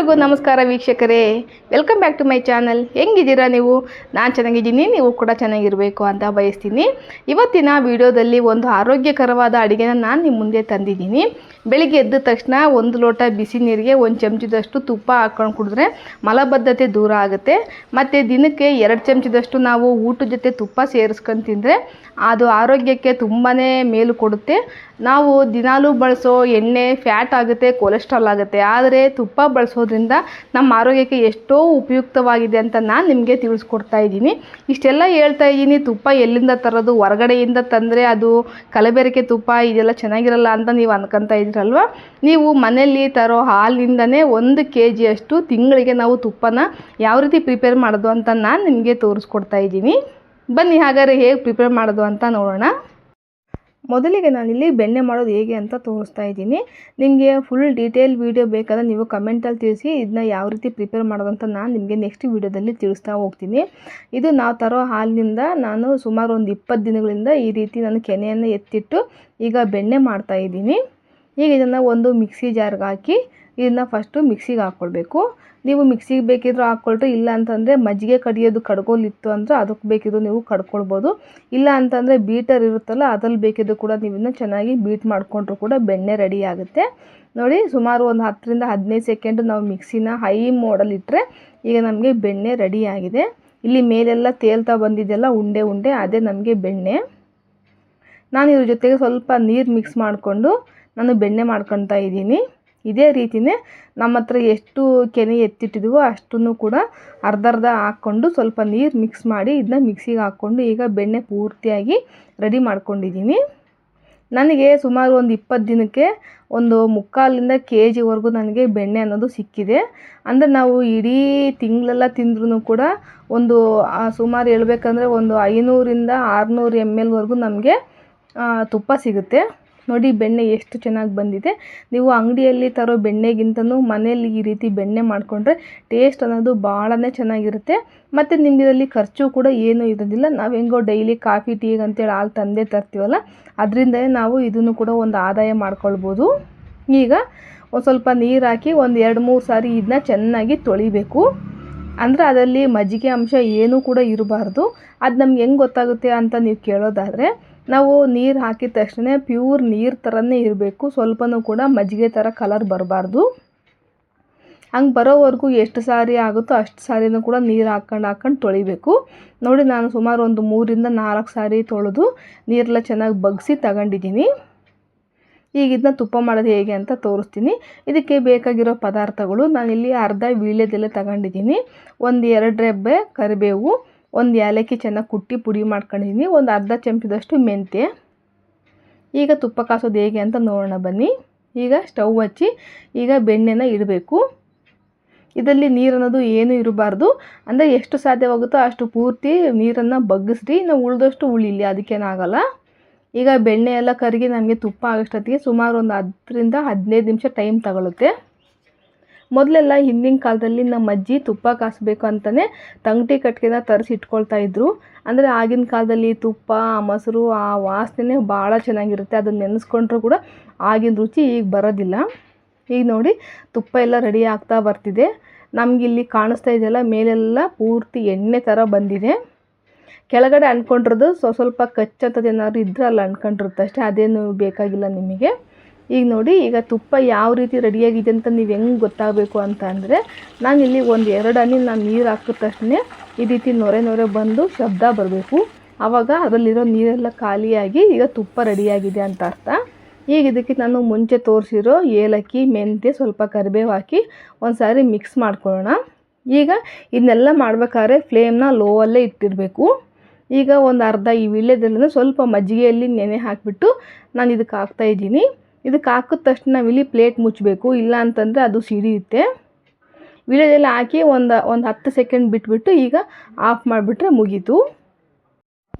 ಎಲ್ರಿಗೂ ನಮಸ್ಕಾರ ವೀಕ್ಷಕರೇ, welcome back to my channel. ಹೆಂಗಿದ್ದೀರಾ ನೀವು? ನಾನು ಚೆನ್ನಾಗಿದ್ದೀನಿ, ನೀವು ಕೂಡ ಚೆನ್ನಾಗಿರಬೇಕು ಅಂತ ಬಯಸ್ತೀನಿ. ಇವತ್ತಿನ ವಿಡಿಯೋದಲ್ಲಿ ಒಂದು ಆರೋಗ್ಯಕರವಾದ ಅಡುಗೆನ ನಾನು ನಿಮ್ಮ ಮುಂದೆ ತಂದಿದ್ದೀನಿ. ಬೆಳಿಗ್ಗೆ ಎದ್ದ ತಕ್ಷಣ 1 ಲೋಟ ಬಿಸಿ ನೀರಿಗೆ 1 ಚಮಚದಷ್ಟು ತುಪ್ಪ ಹಾಕ್ಕೊಂಡು ಕುಡಿದ್ರೆ ಮಲಬದ್ಧತೆ ದೂರ ಆಗುತ್ತೆ. ಮತ್ತು ದಿನಕ್ಕೆ 2 ಚಮಚದಷ್ಟು ನಾವು ಊಟದ ಜೊತೆ ತುಪ್ಪ ಸೇರಿಸ್ಕೊಂಡು ತಿಂದರೆ ಅದು ಆರೋಗ್ಯಕ್ಕೆ ತುಂಬಾ ಮೇಲು ಕೊಡುತ್ತೆ. ನಾವು ದಿನಾಲೂ ಬಳಸೋ ಎಣ್ಣೆ ಫ್ಯಾಟ್ ಆಗುತ್ತೆ, ಕೊಲೆಸ್ಟ್ರಾಲ್ ಆಗುತ್ತೆ. ಆದರೆ ತುಪ್ಪ ಬಳಸೋದ್ರಿಂದ ನಮ್ಮ ಆರೋಗ್ಯಕ್ಕೆ ಎಷ್ಟೋ ಉಪಯುಕ್ತವಾಗಿದೆ ಅಂತ ನಾನು ನಿಮಗೆ ತಿಳಿಸ್ಕೊಡ್ತಾ ಇದ್ದೀನಿ. ಇಷ್ಟೆಲ್ಲ ಹೇಳ್ತಾ ಇದ್ದೀನಿ, ತುಪ್ಪ ಎಲ್ಲಿಂದ ತರೋದು, ಹೊರಗಡೆಯಿಂದ ತಂದರೆ ಅದು ಕಲಬೆರಕೆ ತುಪ್ಪ, ಇದೆಲ್ಲ ಚೆನ್ನಾಗಿರಲ್ಲ ಅಂತ ನೀವು ಅನ್ಕೊತಾ ಇದ್ದೀರಲ್ವ. ನೀವು ಮನೆಯಲ್ಲಿ ತರೋ ಹಾಲಿನಿಂದನೇ 1 kg ತಿಂಗಳಿಗೆ ನಾವು ತುಪ್ಪನ ಯಾವ ರೀತಿ ಪ್ರಿಪೇರ್ ಮಾಡೋದು ಅಂತ ನಾನು ನಿಮಗೆ ತೋರಿಸ್ಕೊಡ್ತಾ ಇದ್ದೀನಿ. ಬನ್ನಿ ಹಾಗಾದರೆ ಹೇಗೆ ಪ್ರಿಪೇರ್ ಮಾಡೋದು ಅಂತ ನೋಡೋಣ. ಮೊದಲಿಗೆ ನಾನಿಲ್ಲಿ ಬೆಣ್ಣೆ ಮಾಡೋದು ಹೇಗೆ ಅಂತ ತೋರಿಸ್ತಾ ಇದ್ದೀನಿ. ನಿಮಗೆ ಫುಲ್ ಡೀಟೇಲ್ ವೀಡಿಯೋ ಬೇಕಾದರೆ ನೀವು ಕಮೆಂಟಲ್ಲಿ ತಿಳಿಸಿ, ಇದನ್ನ ಯಾವ ರೀತಿ ಪ್ರಿಪೇರ್ ಮಾಡೋದು ಅಂತ ನಾನು ನಿಮಗೆ ನೆಕ್ಸ್ಟ್ ವೀಡಿಯೋದಲ್ಲಿ ತಿಳಿಸ್ತಾ ಹೋಗ್ತೀನಿ. ಇದು ನಾವು ತರೋ ಹಾಲಿನಿಂದ ನಾನು ಸುಮಾರು ಒಂದು 20 ದಿನಗಳಿಂದ ಈ ರೀತಿ ನಾನು ಕೆನೆಯನ್ನು ಎತ್ತಿಟ್ಟು ಈಗ ಬೆಣ್ಣೆ ಮಾಡ್ತಾ ಇದ್ದೀನಿ. ಈಗ ಇದನ್ನು ಒಂದು ಮಿಕ್ಸಿ ಜಾರ್ಗೆ ಹಾಕಿ ಇದನ್ನು ಫಸ್ಟು ಮಿಕ್ಸಿಗೆ ಹಾಕ್ಕೊಳ್ಬೇಕು. ನೀವು ಮಿಕ್ಸಿಗೆ ಬೇಕಿದ್ರೂ ಹಾಕ್ಕೊಳ್ರಿ, ಇಲ್ಲ ಅಂತಂದರೆ ಮಜ್ಜಿಗೆ ಕಡಿಯೋದು ಕಡ್ಗೋಲಿತ್ತು ಅಂದರೆ ಅದಕ್ಕೆ ಬೇಕಿದ್ರು ನೀವು ಕಡ್ಕೊಳ್ಬೋದು. ಇಲ್ಲ ಅಂತಂದರೆ ಬೀಟರ್ ಇರುತ್ತಲ್ಲ ಅದ್ರಲ್ಲಿ ಬೇಕಿದ್ದು ಕೂಡ ನೀವು ಇದನ್ನ ಚೆನ್ನಾಗಿ ಬೀಟ್ ಮಾಡಿಕೊಂಡ್ರು ಕೂಡ ಬೆಣ್ಣೆ ರೆಡಿ ಆಗುತ್ತೆ. ನೋಡಿ, ಸುಮಾರು ಒಂದು 10 ರಿಂದ 15 ಸೆಕೆಂಡ್ ನಾವು ಮಿಕ್ಸಿನ ಹೈ ಮೋಡಲ್ಲಿ ಇಟ್ಟರೆ ಈಗ ನಮಗೆ ಬೆಣ್ಣೆ ರೆಡಿ ಆಗಿದೆ. ಇಲ್ಲಿ ಮೇಲೆಲ್ಲ ತೇಲ್ತಾ ಬಂದಿದ್ದೆಲ್ಲ ಉಂಡೆ ಉಂಡೆ, ಅದೇ ನಮಗೆ ಬೆಣ್ಣೆ. ನಾನು ಇದ್ರ ಜೊತೆಗೆ ಸ್ವಲ್ಪ ನೀರು ಮಿಕ್ಸ್ ಮಾಡಿಕೊಂಡು ನಾನು ಬೆಣ್ಣೆ ಮಾಡ್ಕೊತಾ ಇದ್ದೀನಿ. ಇದೇ ರೀತಿಯೇ ನಮ್ಮ ಹತ್ರ ಎಷ್ಟು ಕೆನೆ ಎತ್ತಿಟ್ಟಿದ್ವೋ ಅಷ್ಟನ್ನು ಕೂಡ ಅರ್ಧ ಹಾಕ್ಕೊಂಡು ಸ್ವಲ್ಪ ನೀರು ಮಿಕ್ಸ್ ಮಾಡಿ ಇದನ್ನ ಮಿಕ್ಸಿಗೆ ಹಾಕ್ಕೊಂಡು ಈಗ ಬೆಣ್ಣೆ ಪೂರ್ತಿಯಾಗಿ ರೆಡಿ ಮಾಡ್ಕೊಂಡಿದ್ದೀನಿ. ನನಗೆ ಸುಮಾರು ಒಂದು 20 ದಿನಕ್ಕೆ ಒಂದು 3/4 kg ನನಗೆ ಬೆಣ್ಣೆ ಅನ್ನೋದು ಸಿಕ್ಕಿದೆ. ಅಂದರೆ ನಾವು ಇಡೀ ತಿಂಗಳೆಲ್ಲ ತಿಂದ್ರೂ ಕೂಡ ಒಂದು ಸುಮಾರು ಹೇಳ್ಬೇಕಂದ್ರೆ ಒಂದು 500 ರಿಂದ 600 ml ನಮಗೆ ತುಪ್ಪ ಸಿಗುತ್ತೆ. ನೋಡಿ ಬೆಣ್ಣೆ ಎಷ್ಟು ಚೆನ್ನಾಗಿ ಬಂದಿದೆ. ನೀವು ಅಂಗಡಿಯಲ್ಲಿ ತರೋ ಬೆಣ್ಣೆಗಿಂತನೂ ಮನೆಯಲ್ಲಿ ಈ ರೀತಿ ಬೆಣ್ಣೆ ಮಾಡಿಕೊಂಡ್ರೆ ಟೇಸ್ಟ್ ಅನ್ನೋದು ಭಾಳನೇ ಚೆನ್ನಾಗಿರುತ್ತೆ. ಮತ್ತು ನಿಮ್ಗೆ ಇದರಲ್ಲಿ ಖರ್ಚು ಕೂಡ ಏನೂ ಇರೋದಿಲ್ಲ. ನಾವು ಹೆಂಗೋ ಡೈಲಿ ಕಾಫಿ ಟೀಗೆ ಅಂತೇಳಿ ಹಾಲು ತಂದೇ ತರ್ತೀವಲ್ಲ, ಅದರಿಂದಲೇ ನಾವು ಇದನ್ನು ಕೂಡ ಒಂದು ಆದಾಯ ಮಾಡ್ಕೊಳ್ಬೋದು. ಈಗ ಒಂದು ಸ್ವಲ್ಪ ನೀರು ಹಾಕಿ ಒಂದು 2-3 ಸಾರಿ ಇದನ್ನ ಚೆನ್ನಾಗಿ ತೊಳಿಬೇಕು. ಅಂದರೆ ಅದರಲ್ಲಿ ಮಜ್ಜಿಗೆ ಅಂಶ ಏನೂ ಕೂಡ ಇರಬಾರ್ದು. ಅದು ನಮ್ಗೆ ಹೆಂಗೆ ಗೊತ್ತಾಗುತ್ತೆ ಅಂತ ನೀವು ಕೇಳೋದಾದರೆ, ನಾವು ನೀರು ಹಾಕಿದ ತಕ್ಷಣ ಪ್ಯೂರ್ ನೀರು ಥರನೇ ಇರಬೇಕು. ಸ್ವಲ್ಪನೂ ಕೂಡ ಮಜ್ಜಿಗೆ ಥರ ಕಲರ್ ಬರಬಾರ್ದು. ಹಂಗೆ ಬರೋವರೆಗೂ ಎಷ್ಟು ಸಾರಿ ಆಗುತ್ತೋ ಅಷ್ಟು ಸಾರಿನೂ ಕೂಡ ನೀರು ಹಾಕ್ಕೊಂಡು ತೊಳಿಬೇಕು. ನೋಡಿ, ನಾನು ಸುಮಾರು ಒಂದು 3 ರಿಂದ 4 ಸಾರಿ ತೊಳೆದು ನೀರೆಲ್ಲ ಚೆನ್ನಾಗಿ ಬಗ್ಗಿಸಿ ತಗೊಂಡಿದ್ದೀನಿ. ಈಗ ಇದನ್ನ ತುಪ್ಪ ಮಾಡೋದು ಹೇಗೆ ಅಂತ ತೋರಿಸ್ತೀನಿ. ಇದಕ್ಕೆ ಬೇಕಾಗಿರೋ ಪದಾರ್ಥಗಳು ನಾನಿಲ್ಲಿ ಅರ್ಧ ವೀಳ್ಯದೆಲೆ ತಗೊಂಡಿದ್ದೀನಿ, ಒಂದು 2 ರೆಬ್ಬೆ ಕರಿಬೇವು, ಒಂದು ಏಲಕ್ಕಿ ಚೆನ್ನಾಗಿ ಕುಟ್ಟಿ ಪುಡಿ ಮಾಡ್ಕೊಂಡಿದ್ದೀನಿ, ಒಂದು ಅರ್ಧ ಚಮಚದಷ್ಟು ಮೆಂತ್ಯ. ಈಗ ತುಪ್ಪ ಕಾಸೋದು ಹೇಗೆ ಅಂತ ನೋಡೋಣ ಬನ್ನಿ. ಈಗ ಸ್ಟವ್ ಹಚ್ಚಿ ಈಗ ಬೆಣ್ಣೆನ ಇಡಬೇಕು. ಇದರಲ್ಲಿ ನೀರು ಅನ್ನೋದು ಏನೂ ಇರಬಾರ್ದು. ಅಂದರೆ ಎಷ್ಟು ಸಾಧ್ಯವಾಗುತ್ತೋ ಅಷ್ಟು ಪೂರ್ತಿ ನೀರನ್ನು ಬಗ್ಗಿಸ್ರಿ, ನಾವು ಉಳಿದಷ್ಟು ಉಳಿಲಿ, ಅದಕ್ಕೇನಾಗಲ್ಲ. ಈಗ ಬೆಣ್ಣೆ ಎಲ್ಲ ಕರಗಿ ನಮಗೆ ತುಪ್ಪ ಆಗೋಷ್ಟೊತ್ತಿಗೆ ಸುಮಾರು ಒಂದು 10 ರಿಂದ 15 ನಿಮಿಷ ಟೈಮ್ ತಗೊಳುತ್ತೆ. ಮೊದಲೆಲ್ಲ ಹಿಂದಿನ ಕಾಲದಲ್ಲಿ ನಮ್ಮ ಅಜ್ಜಿ ತುಪ್ಪ ಕಾಸಬೇಕು ಅಂತಲೇ ತಂಗಟಿ ಕಟ್ಟಿಗೆನ ತರಿಸಿ ಇಟ್ಕೊಳ್ತಾ ಇದ್ರು. ಅಂದರೆ ಆಗಿನ ಕಾಲದಲ್ಲಿ ತುಪ್ಪ ಮೊಸರು ಆ ವಾಸನೆ ಭಾಳ ಚೆನ್ನಾಗಿರುತ್ತೆ. ಅದನ್ನು ನೆನೆಸ್ಕೊಂಡ್ರೂ ಕೂಡ ಆಗಿನ ರುಚಿ ಈಗ ಬರೋದಿಲ್ಲ. ಈಗ ನೋಡಿ, ತುಪ್ಪ ಎಲ್ಲ ರೆಡಿ ಆಗ್ತಾ ಬರ್ತಿದೆ. ನಮಗಿಲ್ಲಿ ಕಾಣಿಸ್ತಾ ಇದೆಯಲ್ಲ, ಮೇಲೆಲ್ಲ ಪೂರ್ತಿ ಎಣ್ಣೆ ಥರ ಬಂದಿದೆ. ಕೆಳಗಡೆ ಅಂದ್ಕೊಂಡಿರೋದು ಸ್ವಲ್ಪ ಕಚ್ಚಂಥದ್ದು ಏನಾದ್ರು ಇದ್ದರೆ ಅಲ್ಲಿ ಅಂದ್ಕೊಂಡಿರುತ್ತೆ ಅಷ್ಟೇ, ಅದೇನು ಬೇಕಾಗಿಲ್ಲ ನಿಮಗೆ. ಈಗ ನೋಡಿ, ಈಗ ತುಪ್ಪ ಯಾವ ರೀತಿ ರೆಡಿಯಾಗಿದೆ ಅಂತ ನೀವು ಹೆಂಗೆ ಗೊತ್ತಾಗಬೇಕು ಅಂತ ಅಂದರೆ, ನಾನಿಲ್ಲಿ ಒಂದು 2 ಹನಿ ನಾನು ನೀರು ಹಾಕಿದ ತಕ್ಷಣ ಈ ರೀತಿ ನೊರೆ ಬಂದು ಶಬ್ದ ಬರಬೇಕು. ಆವಾಗ ಅದರಲ್ಲಿರೋ ನೀರೆಲ್ಲ ಖಾಲಿಯಾಗಿ ಈಗ ತುಪ್ಪ ರೆಡಿಯಾಗಿದೆ ಅಂತ ಅರ್ಥ. ಈಗ ಇದಕ್ಕೆ ನಾನು ಮುಂಚೆ ತೋರಿಸಿರೋ ಏಲಕ್ಕಿ, ಮೆಂತ್ಯ, ಸ್ವಲ್ಪ ಕರಿಬೇವು ಹಾಕಿ ಒಂದು ಸಾರಿ ಮಿಕ್ಸ್ ಮಾಡ್ಕೊಳ್ಳೋಣ. ಈಗ ಇದನ್ನೆಲ್ಲ ಮಾಡ್ಬೇಕಾದ್ರೆ ಫ್ಲೇಮ್ನ ಲೋವಲ್ಲೇ ಇಟ್ಟಿರಬೇಕು. ಈಗ ಒಂದು ಅರ್ಧ ಈ ವೀಳ್ಯದೆಲೆನ ಸ್ವಲ್ಪ ಮಜ್ಜಿಗೆಯಲ್ಲಿ ನೆನೆ ಹಾಕಿಬಿಟ್ಟು ನಾನು ಇದಕ್ಕೆ ಹಾಕ್ತಾಯಿದ್ದೀನಿ. ಇದಕ್ಕೆ ಹಾಕಿದ ತಕ್ಷಣ ನಾವಿಲ್ಲಿ ಪ್ಲೇಟ್ ಮುಚ್ಚಬೇಕು, ಇಲ್ಲ ಅಂತಂದರೆ ಅದು ಸಿಡಿಯುತ್ತೆ. ವೀಳ್ಯದೆಲೆ ಹಾಕಿ ಒಂದು 10 ಸೆಕೆಂಡ್ ಬಿಟ್ಬಿಟ್ಟು ಈಗ ಆಫ್ ಮಾಡಿಬಿಟ್ರೆ ಮುಗೀತು.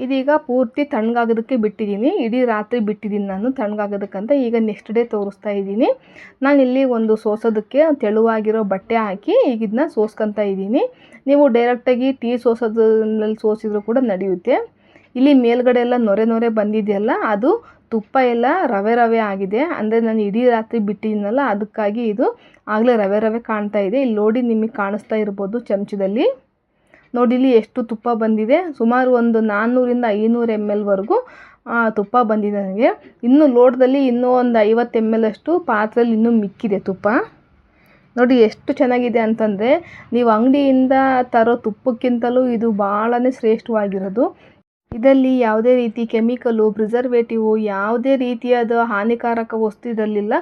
ಇದೀಗ ಪೂರ್ತಿ ತಣ್ಣಗಾಗೋದಕ್ಕೆ ಬಿಟ್ಟಿದ್ದೀನಿ. ಇಡೀ ರಾತ್ರಿ ಬಿಟ್ಟಿದ್ದೀನಿ ನಾನು ತಣ್ಣಗಾಗೋದಕ್ಕಂತ. ಈಗ ನೆಕ್ಸ್ಟ್ ಡೇ ತೋರಿಸ್ತಾ ಇದ್ದೀನಿ. ನಾನಿಲ್ಲಿ ಒಂದು ಸೋಸೋದಕ್ಕೆ ತೆಳುವಾಗಿರೋ ಬಟ್ಟೆ ಹಾಕಿ ಈಗ ಇದನ್ನ ಸೋಸ್ಕೊತಾ ಇದ್ದೀನಿ. ನೀವು ಡೈರೆಕ್ಟಾಗಿ ಟೀ ಸೋಸೋದ್ರಲ್ಲಿ ಸೋಸಿದ್ರು ಕೂಡ ನಡೆಯುತ್ತೆ. ಇಲ್ಲಿ ಮೇಲ್ಗಡೆ ಎಲ್ಲ ನೊರೆ ಬಂದಿದೆಯಲ್ಲ, ಅದು ತುಪ್ಪ ಎಲ್ಲ ರವೆ ಆಗಿದೆ. ಅಂದರೆ ನಾನು ಇಡೀ ರಾತ್ರಿ ಬಿಟ್ಟಿದ್ದೀನಲ್ಲ, ಅದಕ್ಕಾಗಿ ಇದು ಆಗಲೇ ರವೆ ಕಾಣ್ತಾ ಇದೆ. ಇಲ್ಲಿ ನೋಡಿ, ನಿಮಗೆ ಕಾಣಿಸ್ತಾ ಇರ್ಬೋದು ಚಮಚದಲ್ಲಿ. ನೋಡಿ ಇಲ್ಲಿ ಎಷ್ಟು ತುಪ್ಪ ಬಂದಿದೆ. ಸುಮಾರು ಒಂದು 400 ರಿಂದ 500 ml ವರೆಗೂ ತುಪ್ಪ ಬಂದಿದೆ ನನಗೆ. ಇನ್ನೂ ಲೋಟದಲ್ಲಿ ಇನ್ನೂ ಒಂದು 50 ml ಅಷ್ಟು ಪಾತ್ರೆಯಲ್ಲಿ ಇನ್ನೂ ಮಿಕ್ಕಿದೆ ತುಪ್ಪ. ನೋಡಿ ಎಷ್ಟು ಚೆನ್ನಾಗಿದೆ ಅಂತಂದರೆ, ನೀವು ಅಂಗಡಿಯಿಂದ ತರೋ ತುಪ್ಪಕ್ಕಿಂತಲೂ ಇದು ಭಾಳನೇ ಶ್ರೇಷ್ಠವಾಗಿರೋದು. ಇದರಲ್ಲಿ ಯಾವುದೇ ರೀತಿ ಕೆಮಿಕಲು, ಪ್ರಿಸರ್ವೇಟಿವು, ಯಾವುದೇ ರೀತಿಯಾದ ಹಾನಿಕಾರಕ ವಸ್ತು ಇದರಲ್ಲಿಲ್ಲ.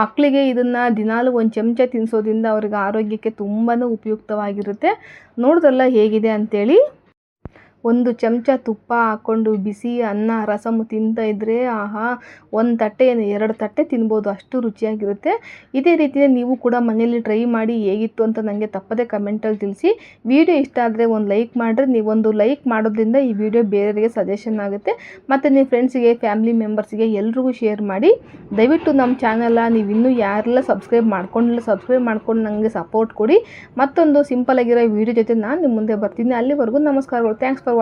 ಮಕ್ಕಳಿಗೆ ಇದನ್ನು ದಿನಾಲೂ ಒಂದು ಚಮಚ ತಿನ್ನಿಸೋದ್ರಿಂದ ಅವ್ರಿಗೆ ಆರೋಗ್ಯಕ್ಕೆ ತುಂಬಾ ಉಪಯುಕ್ತವಾಗಿರುತ್ತೆ. ನೋಡಿದ್ರಲ್ಲ ಹೇಗಿದೆ ಅಂತೇಳಿ. ಒಂದು ಚಮಚ ತುಪ್ಪ ಹಾಕ್ಕೊಂಡು ಬಿಸಿ ಅನ್ನ ರಸಮು ತಿಂತಾ ಇದ್ದರೆ ಆಹಾ, ಒಂದು ತಟ್ಟೆ ಏನು 2 ತಟ್ಟೆ ತಿನ್ಬೋದು, ಅಷ್ಟು ರುಚಿಯಾಗಿರುತ್ತೆ. ಇದೇ ರೀತಿಯೇ ನೀವು ಕೂಡ ಮನೆಯಲ್ಲಿ ಟ್ರೈ ಮಾಡಿ ಹೇಗಿತ್ತು ಅಂತ ನನಗೆ ತಪ್ಪದೇ ಕಮೆಂಟಲ್ಲಿ ತಿಳಿಸಿ. ವಿಡಿಯೋ ಇಷ್ಟ ಆದರೆ ಒಂದು ಲೈಕ್ ಮಾಡಿರಿ. ನೀವೊಂದು ಲೈಕ್ ಮಾಡೋದ್ರಿಂದ ಈ ವಿಡಿಯೋ ಬೇರೆಯವರಿಗೆ ಸಜೆಷನ್ ಆಗುತ್ತೆ. ಮತ್ತು ನಿಮ್ಮ ಫ್ರೆಂಡ್ಸಿಗೆ, ಫ್ಯಾಮಿಲಿ ಮೆಂಬರ್ಸಿಗೆ ಎಲ್ರಿಗೂ ಶೇರ್ ಮಾಡಿ. ದಯವಿಟ್ಟು ನಮ್ಮ ಚಾನಲ್ನ ನೀವು ಇನ್ನೂ ಯಾರೆಲ್ಲ ಸಬ್ಸ್ಕ್ರೈಬ್ ಮಾಡ್ಕೊಂಡು ನನಗೆ ಸಪೋರ್ಟ್ ಕೊಡಿ. ಮತ್ತೊಂದು ಸಿಂಪಲ್ ಆಗಿರೋ ವಿಡಿಯೋ ಜೊತೆ ನಾನು ನಿಮ್ಮ ಮುಂದೆ ಬರ್ತೀನಿ. ಅಲ್ಲಿವರೆಗೂ ನಮಸ್ಕಾರಗಳು. Thanks for watching.